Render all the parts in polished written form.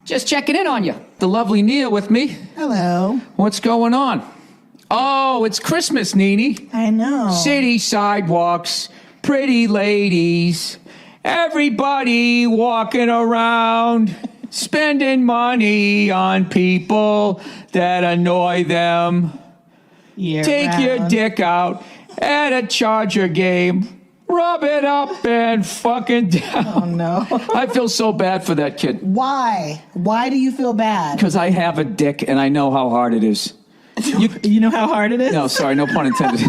Just checking in on you. The lovely Nia with me. Hello. What's going on? Oh, it's Christmas, Nene. I know. City sidewalks, pretty ladies, everybody walking around, spending money on people that annoy them. Take your dick out at a Charger game. Rub it up and fucking down. Oh, no. I feel so bad for that kid. Why? Why do you feel bad? Because I have a dick and I know how hard it is. You know how hard it is? No, sorry, no pun intended.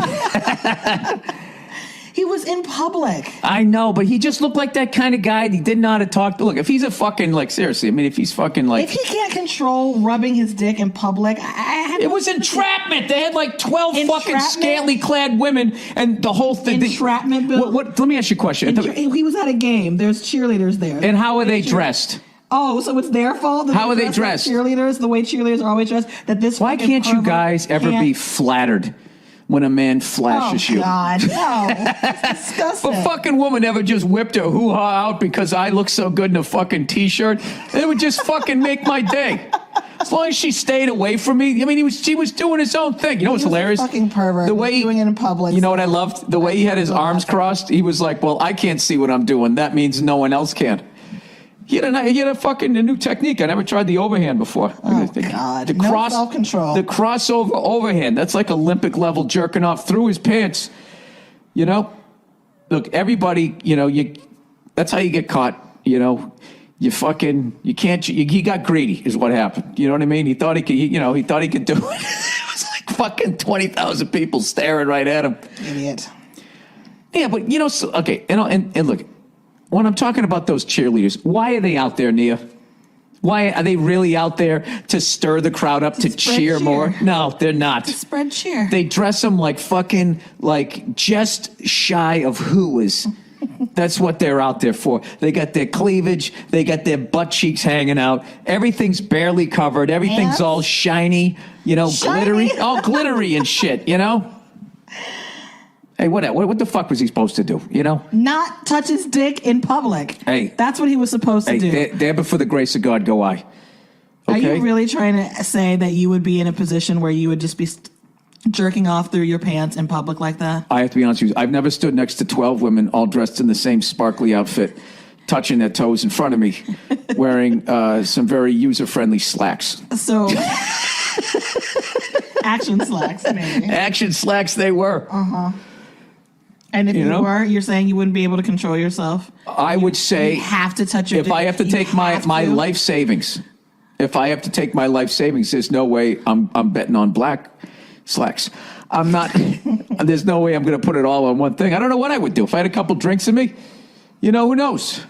He was in public. I know, but he just looked like that kind of guy. He didn't know how to talk. Look, if he's a fucking, like, seriously, I mean, if he's fucking, like... If he can't control rubbing his dick in public, It was entrapment. They had, like, 12 fucking scantily clad women, and the whole thing... Entrapment, Bill? Let me ask you a question. He was at a game. There's cheerleaders there. And how are they dressed? Oh, so it's their fault? How are they dressed? Like cheerleaders, the way cheerleaders are always dressed. Why can't you guys ever be flattered when a man flashes you? Oh, God, no. It's disgusting. If a fucking woman ever just whipped her hoo-ha out because I look so good in a fucking T-shirt, it would just fucking make my day. As long as she stayed away from me. I mean, she was doing his own thing. You know what's hilarious? A fucking pervert. The way doing it in public. You know what I loved? The way he had his arms crossed. He was like, well, I can't see what I'm doing. That means no one else can. He had a new technique. I never tried the overhand before. Oh, God. No self-control. The crossover overhand. That's like Olympic level jerking off through his pants. You know? Look, everybody, that's how you get caught, You can't, he got greedy is what happened. You know what I mean? He thought he could, he thought he could do it. It was like fucking 20,000 people staring right at him. Idiot. Yeah, but, okay, and look, when I'm talking about those cheerleaders, why are they out there, Nia? Why are they really out there to stir the crowd up, to cheer more? No, they're not. To spread cheer. They dress them like fucking, like just shy of whoas. That's what they're out there for. They got their cleavage. They got their butt cheeks hanging out. Everything's barely covered. Everything's all shiny, glittery. All glittery and shit, Hey, what the fuck was he supposed to do, Not touch his dick in public. Hey. That's what he was supposed to do. There but for the grace of God go I. Okay? Are you really trying to say that you would be in a position where you would just be jerking off through your pants in public like that? I have to be honest with you. I've never stood next to 12 women all dressed in the same sparkly outfit, touching their toes in front of me, wearing some very user-friendly slacks. So... Action slacks, maybe. Action slacks they were. Uh-huh. And if you're saying you wouldn't be able to control yourself? I would say... You have to touch your dick. If I have to take my life savings, there's no way I'm betting on black slacks. I'm not... There's no way I'm going to put it all on one thing. I don't know what I would do. If I had a couple drinks in me, who knows?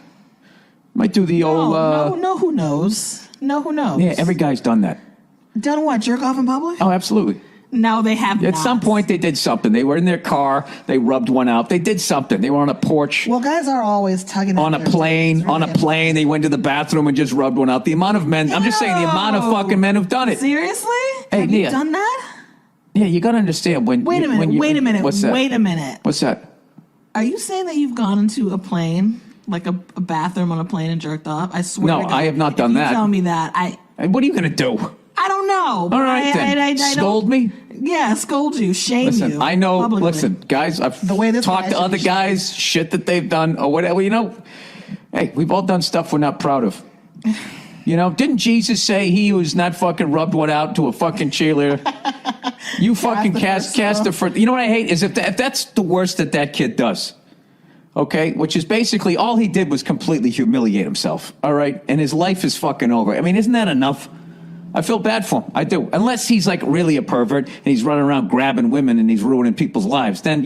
Might do the old... No, who knows? No, who knows? Yeah, every guy's done that. Done what? Jerk off in public? Oh, absolutely. No, they have At some point, they did something. They were in their car. They rubbed one out. They did something. They were on a porch. Well, guys are always tugging on a plane. On a plane, they went to the bathroom and just rubbed one out. The amount of men, I'm just saying, the amount of fucking men who've done it. Seriously? Hey, have Nia, you done that? Yeah, you got to understand when. Wait a minute. What's that? Wait a minute. What's that? Are you saying that you've gone into a plane, like a bathroom on a plane, and jerked off? I swear. No, to God, I have not done that. Tell me that. What are you going to do? I don't know. All right, then. I Scold me? Yeah, scold you, shame you. I know. Publicly. Listen, guys, I've talked to other guys, shit that they've done or whatever. Hey, we've all done stuff we're not proud of. Didn't Jesus say he who's not fucking rubbed one out to a fucking cheerleader? You fucking cast her for. You know what I hate is if that's the worst that kid does. Okay, which is basically all he did was completely humiliate himself. All right, and his life is fucking over. I mean, isn't that enough? I feel bad for him. I do. Unless he's like really a pervert and he's running around grabbing women and he's ruining people's lives, then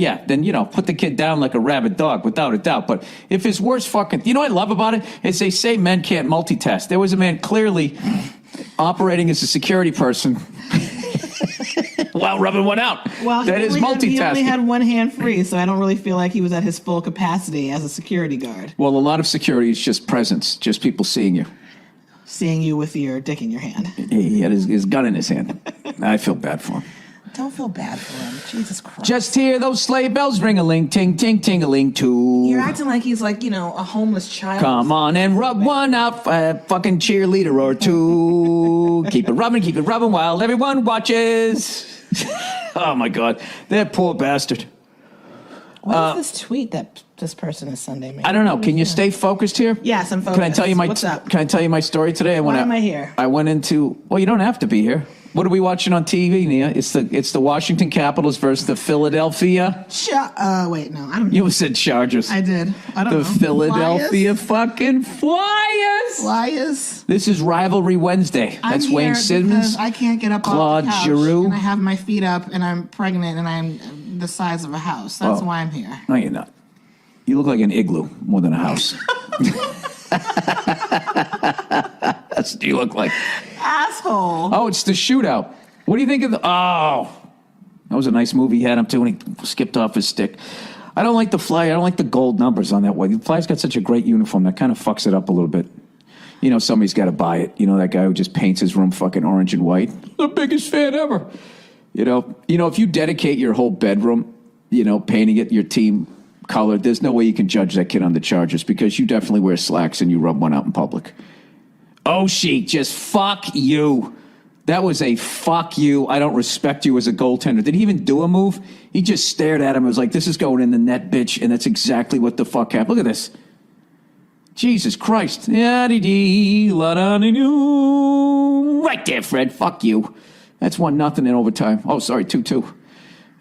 put the kid down like a rabid dog, without a doubt. But if his worst fucking, what I love about it is they say men can't multitask. There was a man clearly operating as a security person while rubbing one out. Well, that is multitasking. He only had one hand free, so I don't really feel like he was at his full capacity as a security guard. Well, a lot of security is just presence, just people seeing you. Seeing you with your dick in your hand. He had his gun in his hand. I feel bad for him. Don't feel bad for him. Jesus Christ. Just hear those sleigh bells ring-a-ling, ting, ting-a-ling, too. You're acting like he's like, a homeless child. Come on and rub one out, fucking cheerleader or two. Keep it rubbing while everyone watches. Oh, my God. That poor bastard. What is this tweet that this person is sending me? I don't know. Can you stay focused here? Yes, I'm focused. Can I tell you What's up? Can I tell you my story today? Why am I here? I went into. Well, you don't have to be here. What are we watching on TV, Nia? It's the Washington Capitals versus the Philadelphia. Wait, no, I don't know. You said Chargers. I did. I don't know. The Philadelphia fucking Flyers. Flyers. This is Rivalry Wednesday. That's I'm Wayne here Simmons. because I can't get up Claude off the couch, Giroux. and I have my feet up, and I'm pregnant, and I'm the size of a house. That's why I'm here. No, you're not. You look like an igloo more than a house. That's what you look like. Asshole. Oh, it's the shootout. What do you think of the... Oh, that was a nice movie he had him too, and he skipped off his stick. I don't like the Flyer. I don't like the gold numbers on that one. The Flyers got such a great uniform that kind of fucks it up a little bit. Somebody's got to buy it. That guy who just paints his room fucking orange and white. The biggest fan ever. If you dedicate your whole bedroom, painting it your team color, there's no way you can judge that kid on the Chargers because you definitely wear slacks and you rub one out in public. Oh, just fuck you. That was a fuck you. I don't respect you as a goaltender. Did he even do a move? He just stared at him and was like, this is going in the net, bitch. And that's exactly what the fuck happened. Look at this. Jesus Christ. Right there, Fred. Fuck you. That's 1-0 in overtime. Oh, sorry, 2-2. All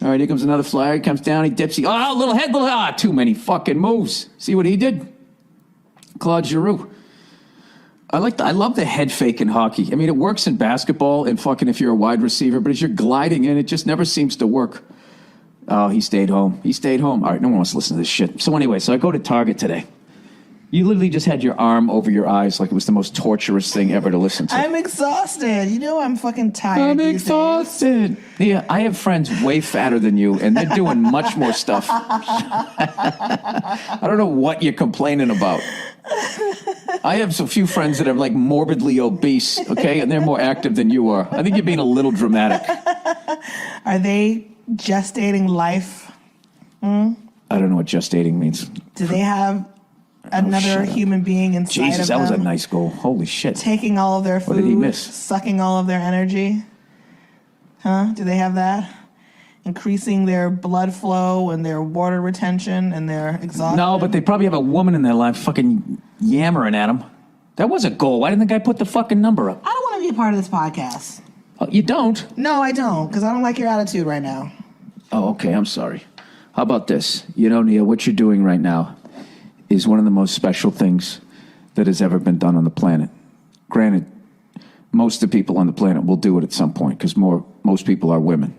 right, here comes another Flyer. He comes down, he dips. Little head, too many fucking moves. See what he did? Claude Giroux. I love the head fake in hockey. I mean, it works in basketball and fucking if you're a wide receiver, but as you're gliding in, it just never seems to work. Oh, he stayed home. All right, no one wants to listen to this shit. So anyway, I go to Target today. You literally just had your arm over your eyes like it was the most torturous thing ever to listen to. I'm exhausted. I'm fucking tired. I'm exhausted. Yeah, I have friends way fatter than you, and they're doing much more stuff. I don't know what you're complaining about. I have a few friends that are like morbidly obese, okay, and they're more active than you are. I think you're being a little dramatic. Are they gestating life? I don't know what gestating means. Do they have another human being inside of them? Jesus, that was a nice goal. Holy shit. Taking all of their food. What did he miss? Sucking all of their energy. Huh? Do they have that? Increasing their blood flow and their water retention and their exhaustion? No, but they probably have a woman in their life fucking yammering at them. That was a goal. Why didn't the guy put the fucking number up? I don't want to be a part of this podcast. Oh, you don't? No, I don't, because I don't like your attitude right now. Oh, okay. I'm sorry. How about this? Nia, what you're doing right now is one of the most special things that has ever been done on the planet. Granted, most of the people on the planet will do it at some point because most people are women,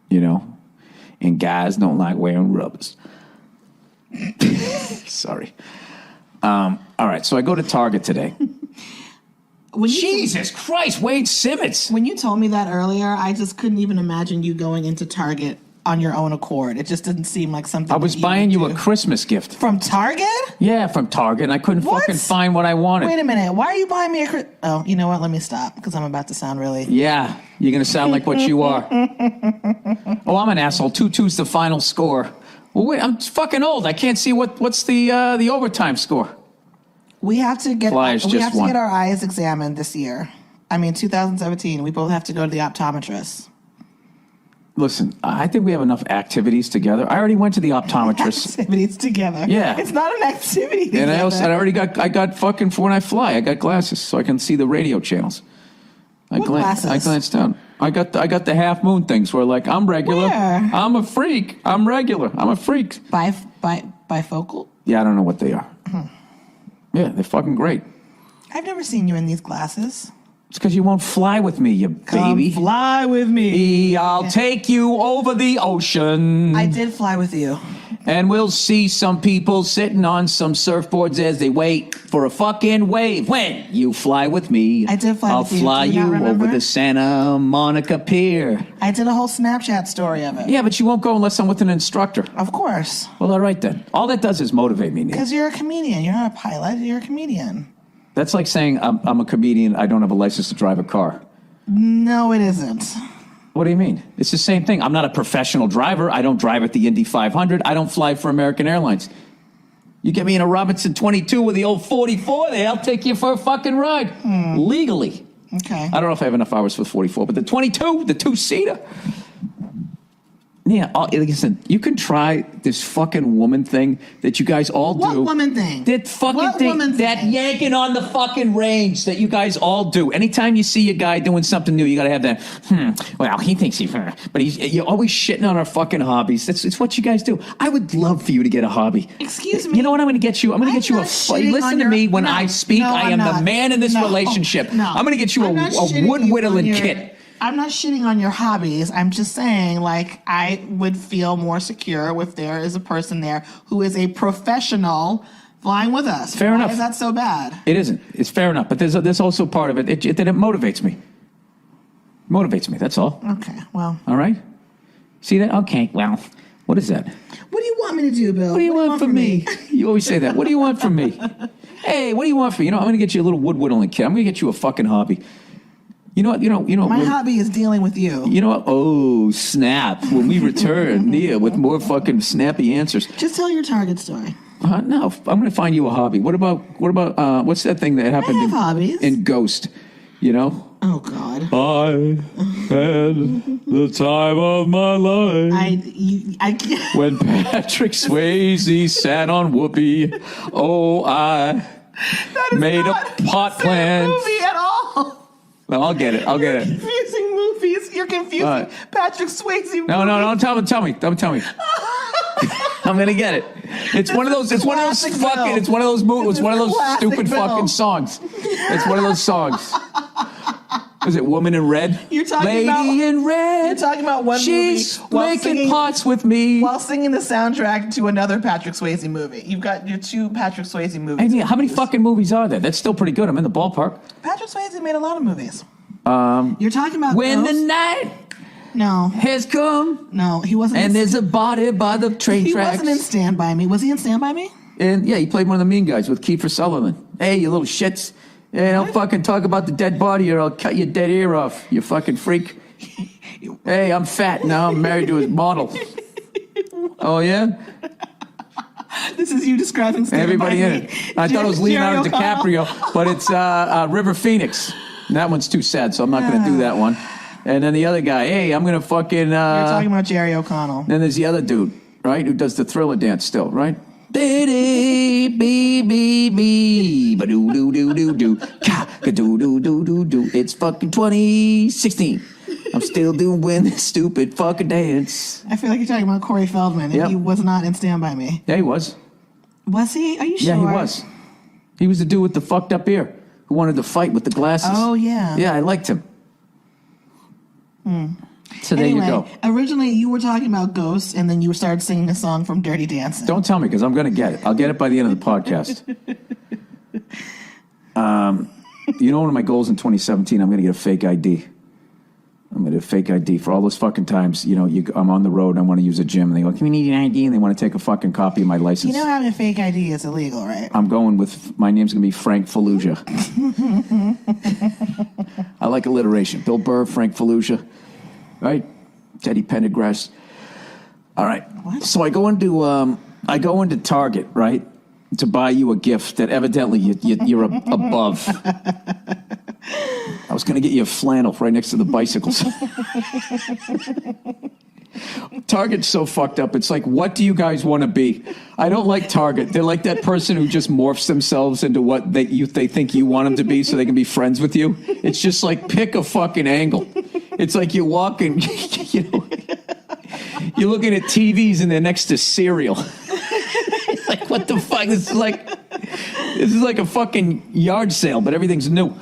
and guys don't like wearing rubbers. Sorry. All right, so I go to Target today. Jesus Christ, Wade Simmons. When you told me that earlier, I just couldn't even imagine you going into Target on your own accord. It just didn't seem like something. I was buying you a Christmas gift. From Target? Yeah, from Target, and I couldn't fucking find what I wanted. Wait a minute. Why are you buying me a Oh, you know what? Let me stop, because I'm about to sound really... Yeah, you're going to sound like what you are. Oh, I'm an asshole. 2-2's the final score. Well, wait, I'm fucking old. I can't see what's the overtime score. We have to get Flyers we just have to won. get our eyes examined this year. 2017. We both have to go to the optometrist. Listen, I think we have enough activities together. I already went to the optometrist. Activities together. Yeah. It's not an activity together. And I got fucking, for when I fly, I got glasses so I can see the radio channels. Glasses? I glanced down. I got the half moon things where like, I'm regular. Where? I'm a freak. I'm regular. I'm a freak. Bifocal? Yeah, I don't know what they are. Yeah, they're fucking great. I've never seen you in these glasses. It's because you won't fly with me, you baby. Come fly with me. I'll take you over the ocean. I did fly with you. And we'll see some people sitting on some surfboards as they wait for a fucking wave. When you fly with me, I did fly with you. I'll fly Do you you not remember? over the Santa Monica Pier. I did a whole Snapchat story of it. Yeah, but you won't go unless I'm with an instructor. Of course. Well, all right then. All that does is motivate me, Neil. Because you're a comedian. You're not a pilot. You're a comedian. That's like saying I'm a comedian. I don't have a license to drive a car. No, it isn't. What do you mean? It's the same thing. I'm not a professional driver. I don't drive at the Indy 500. I don't fly for American Airlines. You get me in a Robinson 22 with the old 44 there, I'll take you for a fucking ride. Legally. Okay. I don't know if I have enough hours for the 44, but the 22, the two-seater. Yeah, listen, you can try this fucking woman thing that you guys all do. What woman thing? That fucking What thing. woman That thing? yanking on the fucking reins that you guys all do. Anytime you see a guy doing something new, you got to have that, well, he thinks but you're always shitting on our fucking hobbies. It's what you guys do. I would love for you to get a hobby. Excuse me. You know what I'm going to get you? I'm going to get you a not shitting listen on to your- me when No, I speak. no, I I'm am the not. man in this No, relationship. no. I'm going to get you I'm a not shitting wood you whittling on your- kit. I'm not shitting on your hobbies. I'm just saying, like, I would feel more secure if there is a person there who is a professional flying with us. Fair Why enough. is that so bad? It isn't. It's fair enough. But there's also part of it that it motivates me. Motivates me. That's all. Okay, well. All right? See that? Okay, well, what is that? What do you want me to do, Bill? What do you want from me? You always say that. What do you want from me? Hey, what do you want from me? You know, I'm going to get you a little wood whittling kit. I'm going to get you a fucking hobby. You know what? My hobby is dealing with you. You know what? Oh, snap. When we return, Nia, with more fucking snappy answers. Just tell your Target story. No, I'm going to find you a hobby. What about what's that thing that happened have hobbies. in Ghost? You know? Oh, God. I had the time of my life. I can't. When Patrick Swayze sat on Whoopi, oh, I made a pot plant. Movie at all. No, I'll get it. You're confusing movies. You're confusing All right. Patrick Swayze. No, don't tell me. Don't tell me. I'm gonna get it. It's one of those. It's one of those Classic fucking. Bill. It's one of those movies. It's one of those Classic stupid Bill. fucking songs. It's one of those songs. Was it Woman in Red? You're talking Lady about- in Red. You're talking about one She's movie while making singing- pots with me. While singing the soundtrack to another Patrick Swayze movie. You've got your two Patrick Swayze movies. Hey, how many fucking movies are there? That's still pretty good. I'm in the ballpark. Patrick Swayze made a lot of movies. You're talking about When the Ghost? night No, has come no, he wasn't. and in, there's a body by the train he tracks. wasn't in Stand By Me. Was he in Stand By Me? And yeah, he played one of the mean guys with Kiefer Sutherland. Hey, you little shits. Hey, don't fucking talk about the dead body or I'll cut your dead ear off, you fucking freak. Hey, I'm fat now. I'm married to his model. Oh, yeah? This is you describing Stand Everybody By in Me. it. I thought it was Leonardo Jerry O'Connell. DiCaprio, but it's River Phoenix. And that one's too sad, so I'm not going to do that one. And then the other guy, hey, I'm going to fucking... You're talking about Jerry O'Connell. Then there's the other dude, right, who does the Thriller dance still, right? It's fucking 2016. I'm still doing this stupid fucking dance. I feel like you're talking about Corey Feldman, and Yep. he was not in Stand By Me. Yeah, he was. Was he? Are you sure? Yeah, he was. He was the dude with the fucked up ear who wanted to fight with the glasses. Oh, yeah. Yeah, I liked him. So there Anyway, you go. originally you were talking about Ghosts, and then you started singing a song from Dirty Dancing. Don't tell me because I'm going to get it. I'll get it by the end of the podcast. You know, one of my goals in 2017, I'm going to get a fake ID. I'm going to get a fake ID for all those fucking times. You know, I'm on the road and I want to use a gym, and they go, "Can we need an ID?" And they want to take a fucking copy of my license. You know having a fake ID is illegal, right? I'm going with, my name's going to be Frank Fallujah. I like alliteration. Bill Burr, Frank Fallujah, right? Teddy Pendergrass. All right. What? So I go into Target, right, to buy you a gift that evidently you're above. I was going to get you a flannel right next to the bicycles. Target's so fucked up. It's like, what do you guys want to be? I don't like Target. They're like that person who just morphs themselves into what they think you want them to be so they can be friends with you. It's just like, pick a fucking angle. It's like you're walking, you know, you're looking at TVs and they're next to cereal. It's like, what the fuck? This is like a fucking yard sale, but everything's new.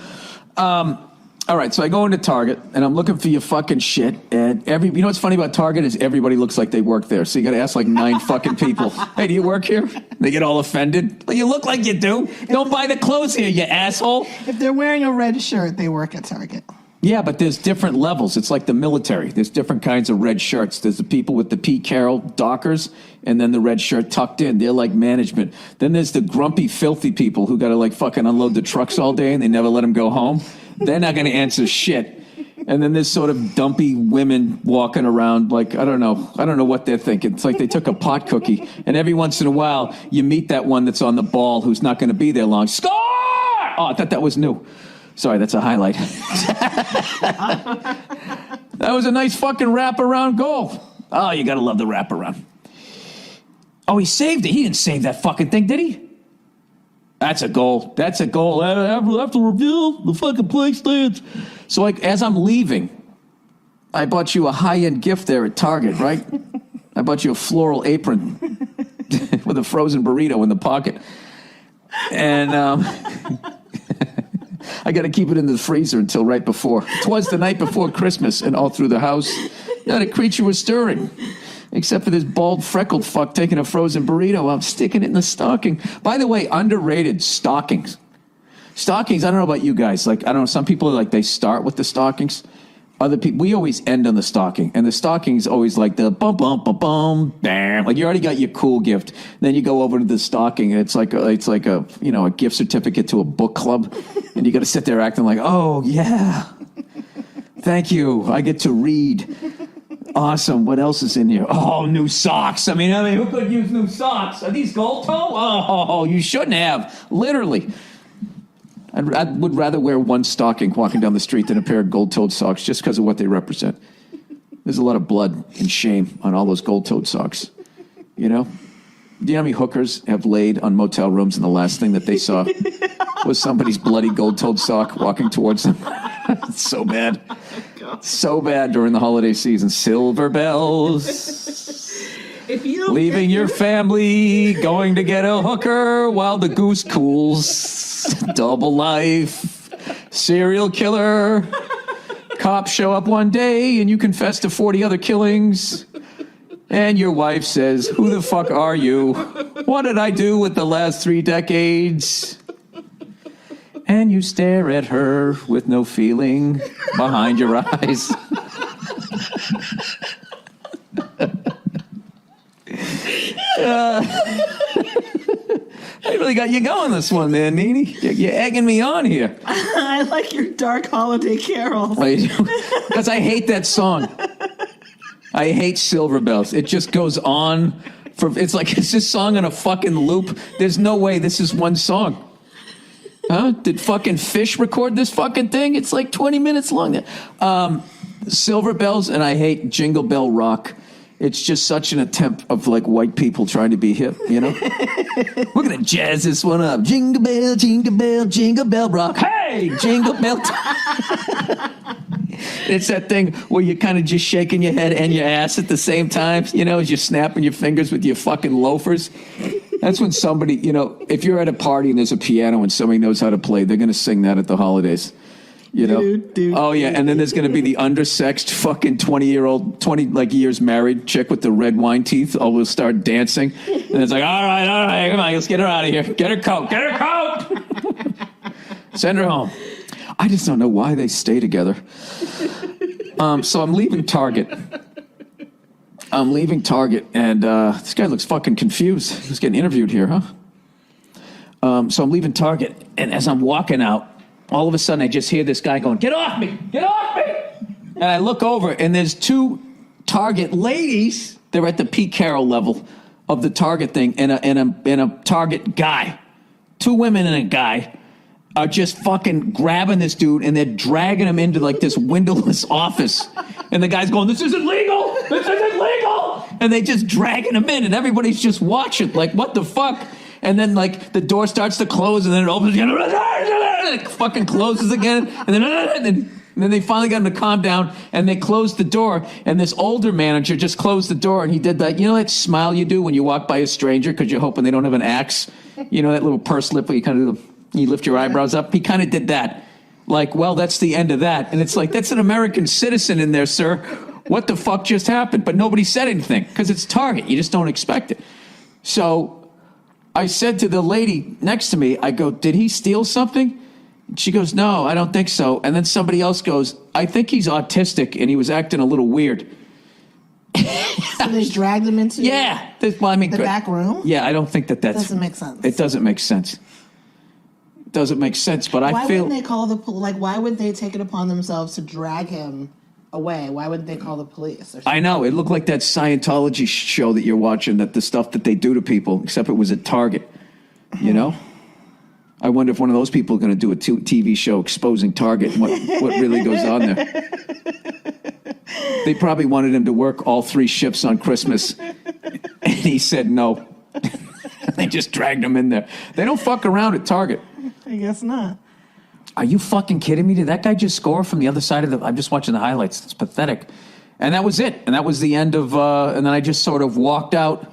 All right, so I go into Target, and I'm looking for your fucking shit, and you know what's funny about Target is everybody looks like they work there, so you gotta ask like 9 fucking people, "Hey, do you work here?" They get all offended. Well, you look like you do. Don't buy the clothes here, you asshole. If they're wearing a red shirt, they work at Target. Yeah, but there's different levels. It's like the military. There's different kinds of red shirts. There's the people with the Pete Carroll Dockers, and then the red shirt tucked in. They're like management. Then there's the grumpy, filthy people who got to like fucking unload the trucks all day, and they never let them go home. They're not going to answer shit. And then there's sort of dumpy women walking around like, I don't know what they're thinking. It's like they took a pot cookie. And every once in a while, you meet that one that's on the ball who's not going to be there long. Score! Oh, I thought that was new. Sorry, that's a highlight. That was a nice fucking wraparound goal. Oh, you got to love the wraparound. Oh, he saved it. He didn't save that fucking thing, did he? That's a goal. That's a goal. I have to reveal the fucking play stands. So, like, as I'm leaving, I bought you a high-end gift there at Target, right? I bought you a floral apron with a frozen burrito in the pocket. And I got to keep it in the freezer until right before. It was the night before Christmas, and all through the house, not a creature was stirring. Except for this bald, freckled fuck taking a frozen burrito out, sticking it in the stocking. By the way, underrated stockings. Stockings, I don't know about you guys. Like, I don't know, some people, like, they start with the stockings. Other people, we always end on the stocking. And the stocking's always like the bum, bum, bum, bum, bam. Like, you already got your cool gift. Then you go over to the stocking, and it's like a you know, a gift certificate to a book club. And you got to sit there acting like, oh, yeah. Thank you. I get to read. Awesome. What else is in here? Oh, new socks. I mean, who could use new socks? Are these gold toe? Oh, you shouldn't have. Literally. I would rather wear one stocking walking down the street than a pair of gold-toed socks just because of what they represent. There's a lot of blood and shame on all those gold-toed socks. You know? Do you know how many hookers have laid on motel rooms and the last thing that they saw was somebody's bloody gold-toed sock walking towards them? It's so bad. So bad during the holiday season. Silver bells. Leaving your family, going to get a hooker while the goose cools. Double life. Serial killer. Cops show up one day and you confess to 40 other killings. And your wife says, who the fuck are you? What did I do with the last 3 decades? And you stare at her with no feeling behind your eyes. I really got you going this one, man, Nene. You're egging me on here. I like your dark holiday carols. Because I hate that song. I hate Silver Bells. It just goes on. It's like it's this song on a fucking loop. There's no way this is one song. Huh? Did fucking Fish record this fucking thing? It's like 20 minutes long. Silver Bells, and I hate Jingle Bell Rock. It's just such an attempt of like white people trying to be hip, you know? We're going to jazz this one up. Jingle bell, jingle bell, jingle bell rock. Hey, jingle bell. It's that thing where you're kind of just shaking your head and your ass at the same time, you know, as you're snapping your fingers with your fucking loafers. That's when somebody, you know, if you're at a party and there's a piano and somebody knows how to play, they're going to sing that at the holidays. You know? Oh, yeah. And then there's going to be the undersexed fucking 20-year-old, 20 like years married chick with the red wine teeth. Oh, will start dancing. And it's like, all right, come on, let's get her out of here. Get her coat. Send her home. I just don't know why they stay together. So I'm leaving Target. And this guy looks fucking confused. He's getting interviewed here, huh? So I'm leaving Target, and as I'm walking out, all of a sudden I just hear this guy going, get off me! Get off me! And I look over, and there's 2 Target ladies. They're at the Pete Carroll level of the Target thing, and a Target guy. 2 women and a guy are just fucking grabbing this dude, and they're dragging him into like this windowless office. And the guy's going, this isn't legal! This isn't legal! And they just dragging him in, and everybody's just watching, like, what the fuck? And then, like, the door starts to close, and then it opens again, and it fucking closes again, and then they finally got him to calm down, and they closed the door, and this older manager just closed the door, and he did that, you know that smile you do when you walk by a stranger because you're hoping they don't have an axe? You know that little pursed lip where you kind of, you lift your eyebrows up? He kind of did that. Like, well, that's the end of that. And it's like, that's an American citizen in there, sir. What the fuck just happened? But nobody said anything because it's Target. You just don't expect it. So I said to the lady next to me, I go, did he steal something? She goes, no, I don't think so. And then somebody else goes, I think he's autistic and he was acting a little weird. So they dragged him into the back room? Yeah, I don't think that doesn't make sense. It doesn't make sense. doesn't make sense. But why I feel wouldn't they call why would they take it upon themselves to drag him away? Why wouldn't they call the police? Or I know it looked like that Scientology show that you're watching. That the stuff that they do to people, except it was at Target. You know. I wonder if one of those people are going to do a TV show exposing Target and what really goes on there. They probably wanted him to work all 3 shifts on Christmas, and he said no. They just dragged him in there. They don't fuck around at Target. I guess not. Are you fucking kidding me? Did that guy just score from the other side of the... I'm just watching the highlights. It's pathetic. And that was it. And that was the end of... and then I just sort of walked out.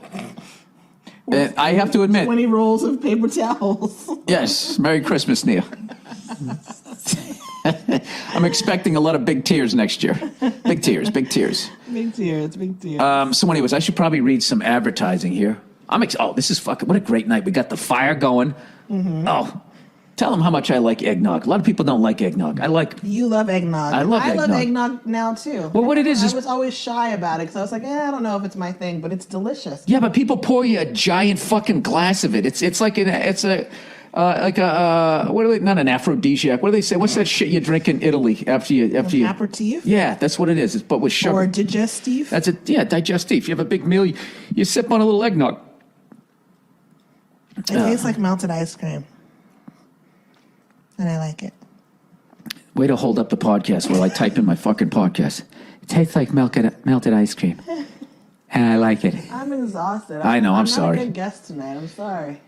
And I have to admit... 20 rolls of paper towels. Yes. Merry Christmas, Nia. I'm expecting a lot of big tears next year. Big tears, big tears. Big tears, big tears. So anyways, I should probably read some advertising here. Oh, this is fucking... What a great night. We got the fire going. Mm-hmm. Oh, tell them how much I like eggnog. A lot of people don't like eggnog. You love eggnog. I love eggnog now, too. Well, what it is I was always shy about it because I was like, I don't know if it's my thing, but it's delicious. Yeah, but people pour you a giant fucking glass of it. It's like what do they, not an aphrodisiac. What do they say? What's that shit you drink in Italy after you? Aperitif? Yeah, that's what it is. But with sugar. Or digestif? That's it. Yeah, digestif. You have a big meal. You sip on a little eggnog. It tastes like melted ice cream. And I like it. Way to hold up the podcast while I type in my fucking podcast. It tastes like melted ice cream. And I like it. I'm exhausted. I know, I'm sorry. I'm not a good guest tonight. I'm sorry.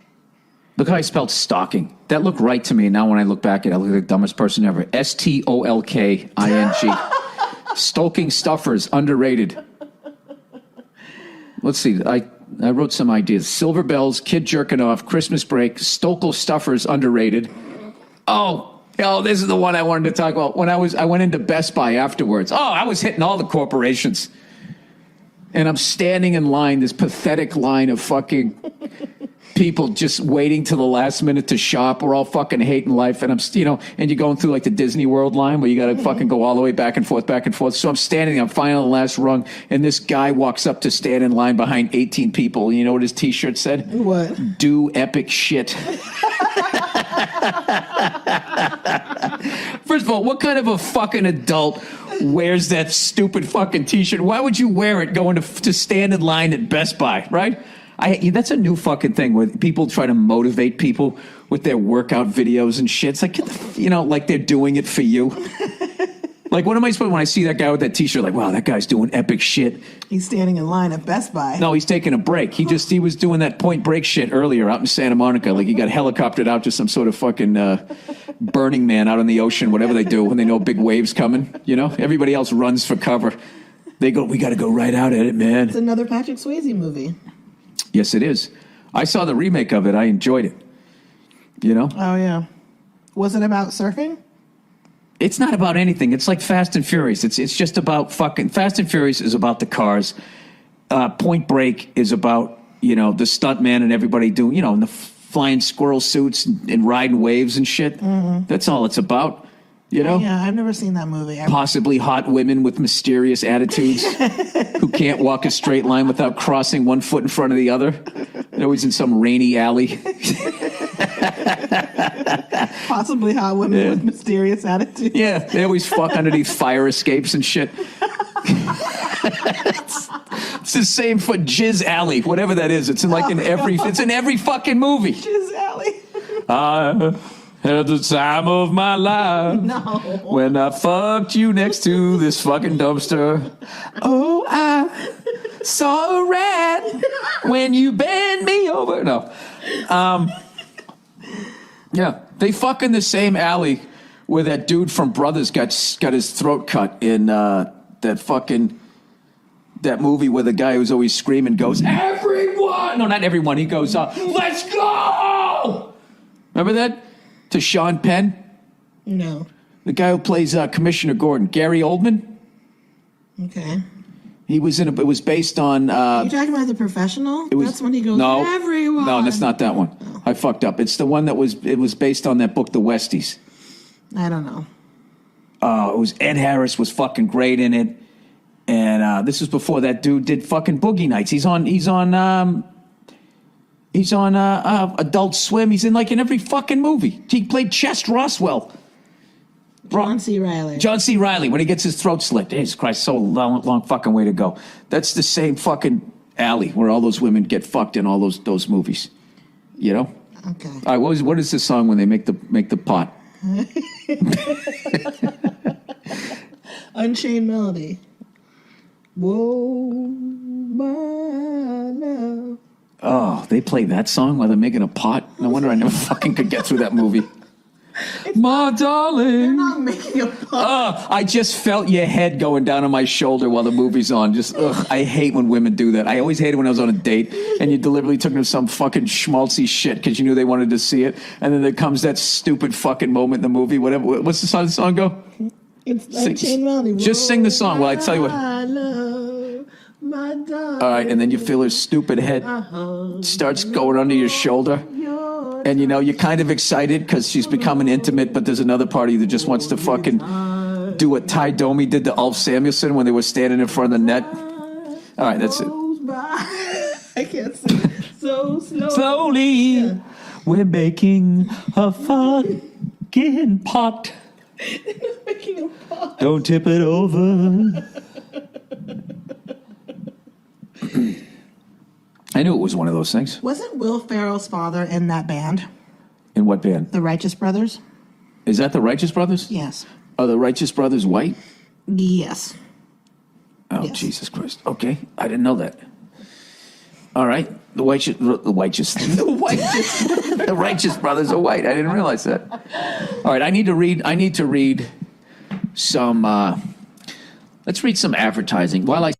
Look how I spelled stalking. That looked right to me. Now when I look back at it, I look like the dumbest person ever. Stolking. Stoking stuffers, underrated. Let's see. I wrote some ideas. Silver bells, kid jerking off, Christmas break, Stokel stuffers, underrated. Oh, this is the one I wanted to talk about. When I went into Best Buy afterwards. Oh, I was hitting all the corporations. And I'm standing in line, this pathetic line of fucking people just waiting till the last minute to shop. We're all fucking hating life. And and you're going through like the Disney World line where you got to fucking go all the way back and forth, back and forth. So I'm standing, I'm finally on the last rung. And this guy walks up to stand in line behind 18 people. And you know what his t-shirt said? What? Do epic shit. First of all, what kind of a fucking adult wears that stupid fucking t-shirt? Why would you wear it going to stand in line at Best Buy, right? That's a new fucking thing where people try to motivate people with their workout videos and shit. It's like, like they're doing it for you. Like, what am I supposed when I see that guy with that t-shirt? Like, wow, that guy's doing epic shit. He's standing in line at Best Buy. No, he's taking a break. He was doing that Point Break shit earlier out in Santa Monica. Like, he got helicoptered out to some sort of fucking Burning Man out on the ocean, whatever they do when they know big waves coming. Everybody else runs for cover. They go, we got to go right out at it, man. It's another Patrick Swayze movie. Yes, it is. I saw the remake of it. I enjoyed it. Oh, yeah. Was it about surfing? It's not about anything. It's like Fast and Furious. It's just about fucking... Fast and Furious is about the cars. Point Break is about, the stuntman and everybody doing, in the flying squirrel suits and riding waves and shit. Mm-hmm. That's all it's about, Yeah, I've never seen that movie. Possibly hot women with mysterious attitudes who can't walk a straight line without crossing one foot in front of the other. They're always in some rainy alley. Possibly hot women with mysterious attitudes. Yeah, they always fuck underneath fire escapes and shit. It's the same for Jizz Alley, whatever that is. It's in every fucking movie. Jizz Alley. I had the time of my life. No. When I fucked you next to this fucking dumpster. Oh, I saw a rat when you bent me over. No. Yeah, they fuck in the same alley where that dude from Brothers got his throat cut in that movie where the guy who's always screaming goes, everyone! No, not everyone. He goes, let's go! Remember that? To Sean Penn? No. The guy who plays Commissioner Gordon, Gary Oldman? Okay. He was it was based on... Are you talking about The Professional? That's when he goes, everyone. No, that's not that one. Oh. I fucked up. It's the one it was based on that book, The Westies. I don't know. It was Ed Harris was fucking great in it. And this was before that dude did fucking Boogie Nights. He's on He's on Adult Swim. He's in every fucking movie. He played Chest Roswell. John C. Reilly. John C. Reilly, when he gets his throat slit. Jesus Christ, so long fucking way to go. That's the same fucking alley where all those women get fucked in all those movies. You know? Okay. All right, what is the song when they make the pot? Unchained Melody. Whoa, my love. Oh, they play that song while they're making a pot? No wonder I never fucking could get through that movie. My darling. They're not making a pot. I just felt your head going down on my shoulder while the movie's on. Just, I hate when women do that. I always hated when I was on a date and you deliberately took them to some fucking schmaltzy shit because you knew they wanted to see it. And then there comes that stupid fucking moment in the movie. Whatever. What's the song go? It's Unchained Melody. Just sing the song while I tell you what. I love my darling. All right, and then you feel her stupid head starts going under your shoulder. And, you're kind of excited because she's becoming intimate, but there's another part of you that just wants to fucking do what Ty Domi did to Ulf Samuelson when they were standing in front of the net. All right, that's it. I can't sing so Slowly, yeah. We're making a fucking pot. Making a pot. Don't tip it over. I knew it was one of those things. Wasn't Will Ferrell's father in that band? In what band? The Righteous Brothers? Is that the Righteous Brothers? Yes. Are the Righteous Brothers white? Yes. Oh, Yes. Jesus Christ. Okay, I didn't know that. All right, the Righteous Brothers are white. I didn't realize that. All right, I need to read some, let's read some advertising. While I